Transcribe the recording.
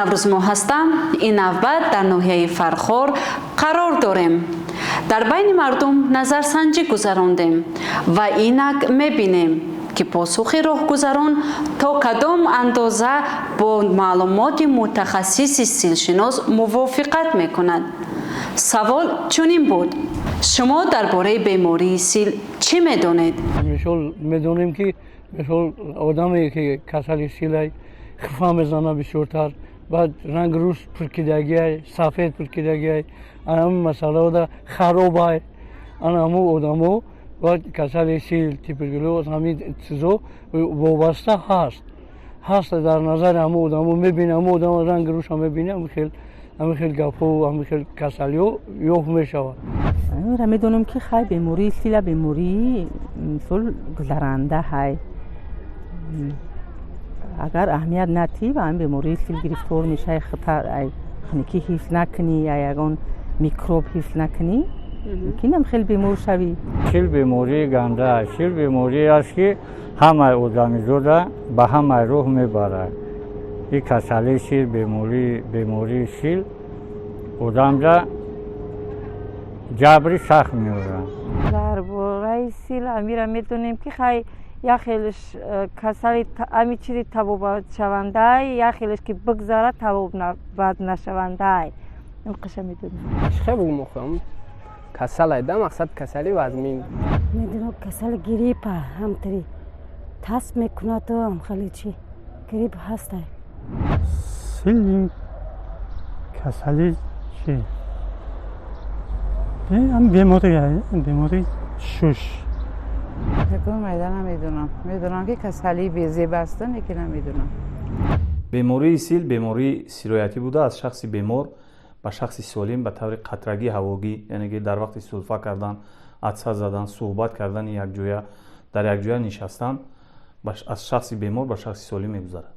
Наврӯз моҳ ҳастам. Ин навбат дар ноҳияи Фархор қарор дорем. Дар байни мардум назарсанҷӣ гузарондем ва инак мебинем, ки посухи роҳгузарон то кадом андоза бо маълумоти мутахассиси силшинос мувофиқат мекунад. Савол чунин буд: шумо дар бораи бемории сил чӣ медонед? Медонем ки одаме ки касали силай хифа мезана бисёртар, баъд рангрӯз пуркидагиай, сафед пуркидагиай, ҳамин масъалаода харобай, ҳамун одамо баъд касали сил, туберкулёз, ҳамин чизо вобаста ҳаст дар назари ҳамун одамо мебинем, ҳамун одам рангрӯза мебинем, ҳамин хел гапҳо, ҳамин хел касалиҳо ёфт мешавад. Ра медонем ки хай бемории сила бемории мисол гузаранда ҳай. Агар аҳамият надиҳӣ ба ҳамин бемории сил гирифтор мешавӣ, хатар хунукӣ ҳифз накунӣ я ягон микроб ҳифз накунӣ, мумкинам хел бемор шавӣ. Сил бемории ганда аст. Сил беморие аст ки ҳамаи одамизода ба ҳамаи роҳ мебарад. ин касалии сил, бемории сил одамда ҷабри сахт меорад. Дар бораи сил ҳамира медонем ки хай як хелеш касали ҳамин чизи табобатшавандаи, як хелеш ки бигзара табобат нашавандаи. ин қиша медонем. Хеле мухим касалайда мақсад касали вазмин. Медонам касали гриппа ҳамтари таст мекунад ва хеле чи грипп ҳастай. Сил касали чи? бемори шуш. медонам ки касали безеб аст, лекин намедонам. бемории сил бемории сироятӣ буда аз шахси бемор ба шахси солим ба таври қатрагӣ ҳавогӣ, яъне ки дар вақти сулфа кардан, адса задан, суҳбат кардани якҷоя, дар якҷоя нишастан аз шахси бемор ба шахси солим мегузарад.